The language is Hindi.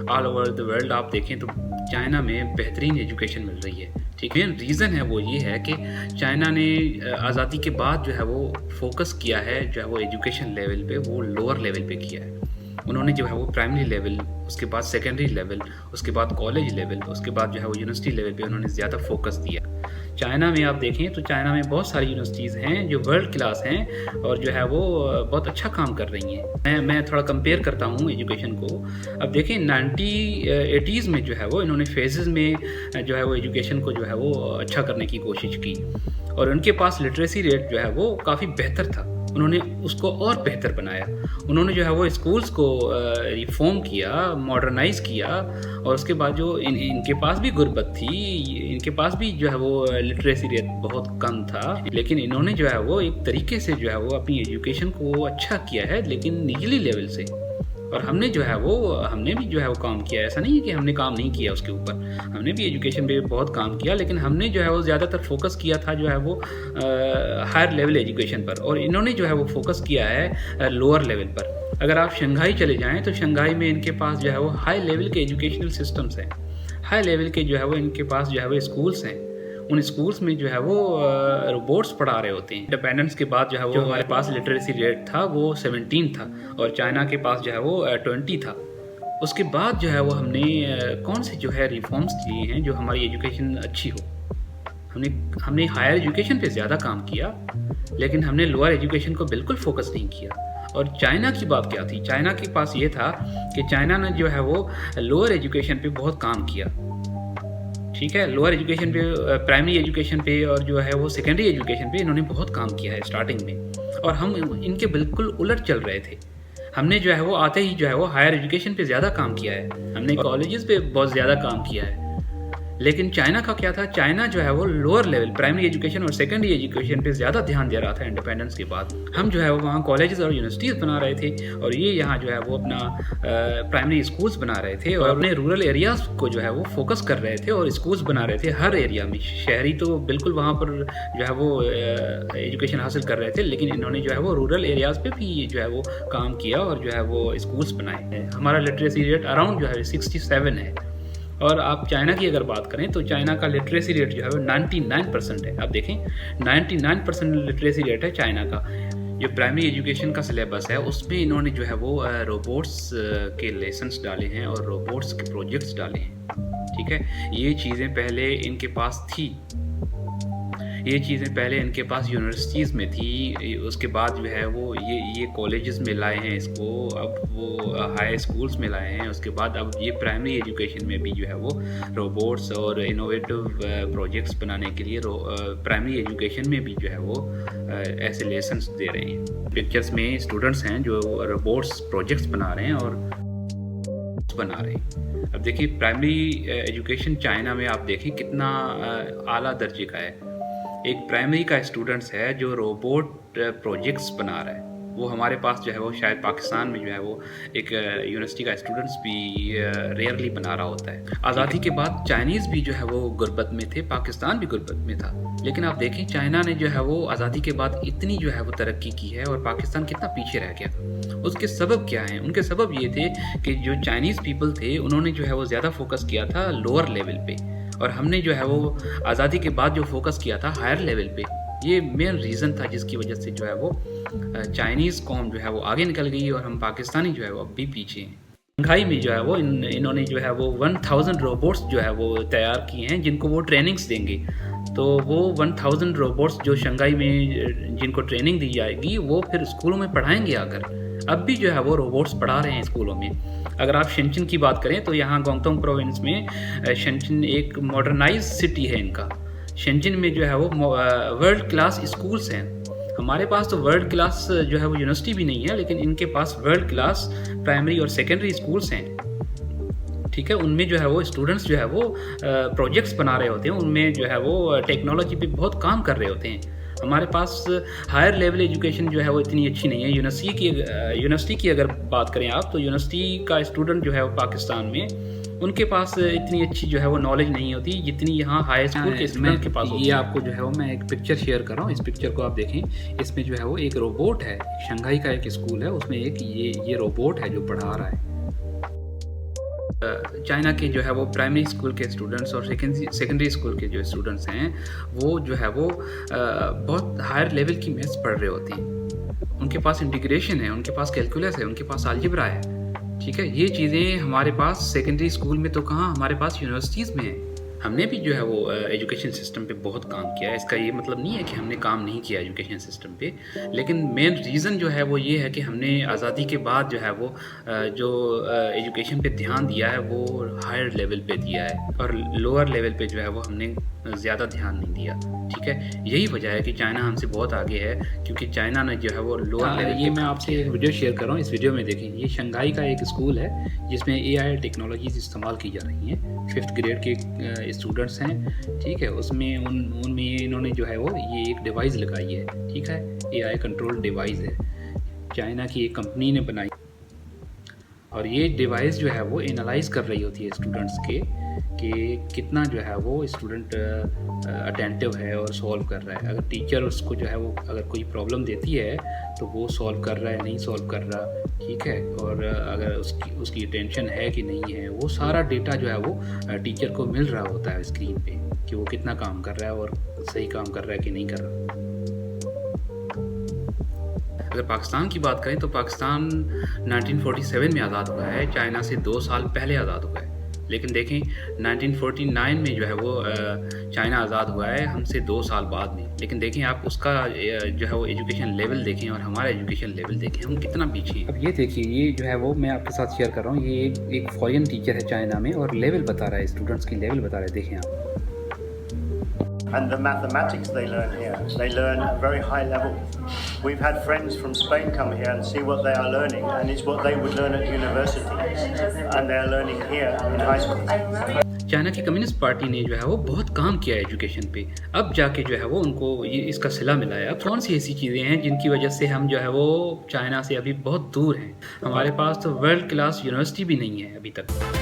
ऑल ओवर द वर्ल्ड आप देखें तो चाइना में बेहतरीन एजुकेशन मिल रही है। ठीक है, रीज़न है वो ये है कि चाइना ने आज़ादी के बाद जो है वो फोकस किया है, जो है वो एजुकेशन लेवल पे, वो लोअर लेवल पे किया है। उन्होंने जो है वो प्राइमरी लेवल, उसके बाद सेकेंडरी लेवल, उसके बाद कॉलेज लेवल, उसके बाद जो है वो यूनिवर्सिटी लेवल पे उन्होंने ज़्यादा फोकस दिया। चाइना में आप देखें तो चाइना में बहुत सारी यूनिवर्सिटीज़ हैं जो वर्ल्ड क्लास हैं और जो है वो बहुत अच्छा काम कर रही हैं। मैं थोड़ा कंपेयर करता हूँ एजुकेशन को। अब देखें 80s में जो है वो इन्होंने फेजेस में जो है वो एजुकेशन को जो है वो अच्छा करने की कोशिश की और उनके पास लिटरेसी रेट जो है वो काफ़ी बेहतर था। उन्होंने उसको और बेहतर बनाया। उन्होंने जो है वो स्कूल्स को रिफॉर्म किया, मॉडर्नाइज़ किया और उसके बाद जो इनके पास भी गुर्बत थी, इनके पास भी जो है वो लिटरेसी रेट बहुत कम था, लेकिन इन्होंने जो है वो एक तरीके से जो है वो अपनी एजुकेशन को अच्छा किया है, लेकिन निचली लेवल से। और हमने भी जो है वो काम किया। ऐसा नहीं है कि हमने काम नहीं किया उसके ऊपर, हमने भी एजुकेशन पे बहुत काम किया, लेकिन हमने जो है वो ज़्यादातर फोकस किया था जो है वो हायर लेवल एजुकेशन पर, और इन्होंने जो है वो फोकस किया है लोअर लेवल पर। अगर आप शंघाई चले जाएँ तो शंघाई में इनके पास जो है वो हाई लेवल के एजुकेशनल सिस्टम्स हैं, हाई लेवल के जो है वो इनके पास जो है वो स्कूल्स हैं। उन स्कूल्स में जो है वो रोबोट्स पढ़ा रहे होते हैं। इंडिपेंडेंस के बाद जो है वो हमारे पास लिटरेसी रेट था वो 17 था और चाइना के पास जो है वो 20 था। उसके बाद जो है वो हमने कौन से जो है रिफॉर्म्स लिए हैं जो हमारी एजुकेशन अच्छी हो। हमने हायर एजुकेशन पे ज़्यादा काम किया, लेकिन हमने लोअर एजुकेशन को बिल्कुल फोकस नहीं किया। और चाइना की बात क्या थी? चाइना के पास ये था कि चाइना ने जो है वो लोअर एजुकेशन पे बहुत काम किया। ठीक है, लोअर एजुकेशन पे, प्राइमरी एजुकेशन पे और जो है वो सेकेंडरी एजुकेशन पे इन्होंने बहुत काम किया है स्टार्टिंग में, और हम इनके बिल्कुल उलट चल रहे थे। हमने जो है वो आते ही जो है वो हायर एजुकेशन पे ज़्यादा काम किया है, हमने कॉलेजेस पे बहुत ज़्यादा काम किया है। लेकिन चाइना का क्या था? चाइना जो है वो लोअर लेवल प्राइमरी एजुकेशन और सेकेंडरी एजुकेशन पे ज़्यादा ध्यान दे रहा था इंडिपेंडेंस के बाद। हम जो है वो वहाँ कॉलेजेस और यूनिवर्सिटीज़ बना रहे थे और ये यहाँ जो है वो अपना प्राइमरी स्कूल्स बना रहे थे और अपने रूरल एरियाज़ को जो है वो फोकस कर रहे थे और स्कूल्स बना रहे थे हर एरिया में। शहरी तो बिल्कुल वहाँ पर जो है वो एजुकेशन हासिल कर रहे थे, लेकिन इन्होंने जो है वो रूरल एरियाज़ पे भी जो है वो काम किया और जो है वो स्कूल्स बनाए। हमारा लिटरेसी रेट अराउंड जो है 67 है। और आप चाइना की अगर बात करें तो चाइना का लिटरेसी रेट जो है वो 99% है। आप देखें 99% लिटरेसी रेट है चाइना का। जो प्राइमरी एजुकेशन का सिलेबस है उसमें इन्होंने जो है वो रोबोट्स के लेसन्स डाले हैं और रोबोट्स के प्रोजेक्ट्स डाले हैं। ठीक है, ये चीज़ें पहले इनके पास थी, ये चीज़ें पहले इनके पास यूनिवर्सिटीज़ में थी, उसके बाद जो है वो ये कॉलेजेस में लाए हैं इसको, अब वो हाई स्कूल्स में लाए हैं, उसके बाद अब ये प्राइमरी एजुकेशन में भी जो है वो रोबोट्स और इनोवेटिव प्रोजेक्ट्स बनाने के लिए प्राइमरी एजुकेशन में भी जो है वो ऐसे लेसन्स दे रहे हैं। पिक्चर्स में स्टूडेंट्स हैं जो रोबोट्स प्रोजेक्ट्स बना रहे हैं और बना रहे हैं। अब देखिए प्राइमरी एजुकेशन चाइना में आप देखें कितना आला दर्जे का है। एक प्राइमरी का स्टूडेंट्स है जो रोबोट प्रोजेक्ट्स बना रहा है, वो हमारे पास जो है वो शायद पाकिस्तान में जो है वो एक यूनिवर्सिटी का स्टूडेंट्स भी रेयरली बना रहा होता है। आज़ादी के बाद चाइनीज़ भी जो है वो गुर्बत में थे, पाकिस्तान भी गुर्बत में था, लेकिन आप देखें चाइना ने जो है वो आज़ादी के बाद इतनी जो है वो तरक्की की है और पाकिस्तान कितना पीछे रह गया। उसके सबब क्या हैं? उनके सबब ये थे कि जो चाइनीज़ पीपल थे उन्होंने जो है वो ज़्यादा फोकस किया था लोअर लेवल पे, और हमने जो है वो आज़ादी के बाद जो फोकस किया था हायर लेवल पे। ये मेन रीज़न था जिसकी वजह से जो है वो चाइनीज़ कौम जो है वो आगे निकल गई और हम पाकिस्तानी जो है वो अब भी पीछे हैं। शंघाई में जो है वो इन्होंने जो है वो 1000 रोबोट्स जो है वो तैयार किए हैं जिनको वो ट्रेनिंग्स देंगे। तो वो 1000 रोबोट्स जो शंघाई में जिनको ट्रेनिंग दी जाएगी वो फिर स्कूलों में पढ़ाएंगे आकर। अब भी जो है वो रोबोट्स पढ़ा रहे हैं स्कूलों में। अगर आप शेंचिन की बात करें तो यहाँ गोंगतोंग प्रोविंस में शेंचिन एक मॉडर्नाइज सिटी है इनका। शेंचिन में जो है वो वर्ल्ड क्लास स्कूल्स हैं। हमारे पास तो वर्ल्ड क्लास जो है वो यूनिवर्सिटी भी नहीं है, लेकिन इनके पास वर्ल्ड क्लास प्राइमरी और सेकेंडरी स्कूल्स हैं। ठीक है, उनमें जो है वो स्टूडेंट्स जो है वो प्रोजेक्ट्स बना रहे होते हैं, उनमें जो है वो टेक्नोलॉजी पे बहुत काम कर रहे होते हैं। हमारे पास हायर लेवल एजुकेशन जो है वो इतनी अच्छी नहीं है। यूनिवर्सिटी की अगर बात करें आप तो यूनिवर्सिटी का स्टूडेंट जो है वो पाकिस्तान में उनके पास इतनी अच्छी जो है वो नॉलेज नहीं होती जितनी यहाँ हाई स्कूल के स्टूडेंट के पास होती है। आपको जो है वो मैं एक पिक्चर शेयर कर रहा हूँ, इस पिक्चर को आप देखें। इसमें जो है वो एक रोबोट है, शंघाई का एक स्कूल है, उसमें एक ये रोबोट है जो पढ़ा रहा है। चाइना के जो है वो प्राइमरी स्कूल के स्टूडेंट्स और सेकेंडरी स्कूल के जो स्टूडेंट्स हैं वो जो है वो बहुत हायर लेवल की मैथ्स पढ़ रहे होते हैं। उनके पास इंटीग्रेशन है, उनके पास कैलकुलस है, उनके पास अलजेब्रा है। ठीक है, ये चीज़ें हमारे पास सेकेंडरी स्कूल में तो कहाँ, हमारे पास यूनिवर्सिटीज़ में है। हमने भी जो है वो एजुकेशन सिस्टम पे बहुत काम किया है। इसका ये मतलब नहीं है कि हमने काम नहीं किया एजुकेशन सिस्टम पे, लेकिन मेन रीज़न जो है वो ये है कि हमने आज़ादी के बाद जो है वो जो एजुकेशन पे ध्यान दिया है वो हायर लेवल पे दिया है और लोअर लेवल पे जो है वो हमने ज़्यादा ध्यान नहीं दिया। ठीक है, यही वजह है कि चाइना हमसे बहुत आगे है, क्योंकि चाइना ने जो है वो लोअर लेवल। ये मैं आपसे एक वीडियो शेयर कर रहा हूँ। इस वीडियो में देखें, ये शंघाई का एक स्कूल है जिसमें AI टेक्नोलॉजीज़ इस्तेमाल की जा रही हैं। 5th ग्रेड के स्टूडेंट्स हैं। ठीक है, उसमें उनमें इन्होंने जो है वो ये एक डिवाइस लगाई है। ठीक है, AI कंट्रोल डिवाइस है, चाइना की एक कंपनी ने बनाई और ये डिवाइस जो है वो एनालाइज कर रही होती है स्टूडेंट्स के कि कितना जो है वो स्टूडेंट अटेंटिव है और सॉल्व कर रहा है। अगर टीचर उसको जो है वो अगर कोई प्रॉब्लम देती है तो वो सॉल्व कर रहा है नहीं सॉल्व कर रहा। ठीक है, और अगर उसकी अटेंशन है कि नहीं है, वो सारा डेटा जो है वो टीचर को मिल रहा होता है स्क्रीन पे कि वो कितना काम कर रहा है और सही काम कर रहा है कि नहीं कर रहा। अगर पाकिस्तान की बात करें तो पाकिस्तान 1947 में आज़ाद हुआ है, चाइना से 2 साल पहले आज़ाद हुआ है। लेकिन देखें 1949 में जो है वो चाइना आज़ाद हुआ है, हमसे 2 साल बाद में। लेकिन देखें आप उसका जो है वो एजुकेशन लेवल देखें और हमारा एजुकेशन लेवल देखें, हम कितना पीछे हैं। अब ये देखिए, ये जो है वो मैं आपके साथ शेयर कर रहा हूँ। ये एक फॉरेन टीचर है चाइना में और लेवल बता रहा है, स्टूडेंट्स की लेवल बता रहा है। देखें आप। And the mathematics they learn here, they learn at a very high level. We've had friends from Spain come here and see what they are learning, and it's what they would learn at university, and they are learning here in high school. China की कम्युनिस्ट पार्टी ने जो है वो बहुत काम किया है एजुकेशन पे, अब जाके जो है वो उनको ये इसका सिला मिला है। अब कौन सी ऐसी चीज़ें हैं जिनकी वजह से हम जो है वो चाइना से अभी बहुत दूर हैं। हमारे पास तो वर्ल्ड क्लास यूनिवर्सिटी भी नहीं है अभी तक।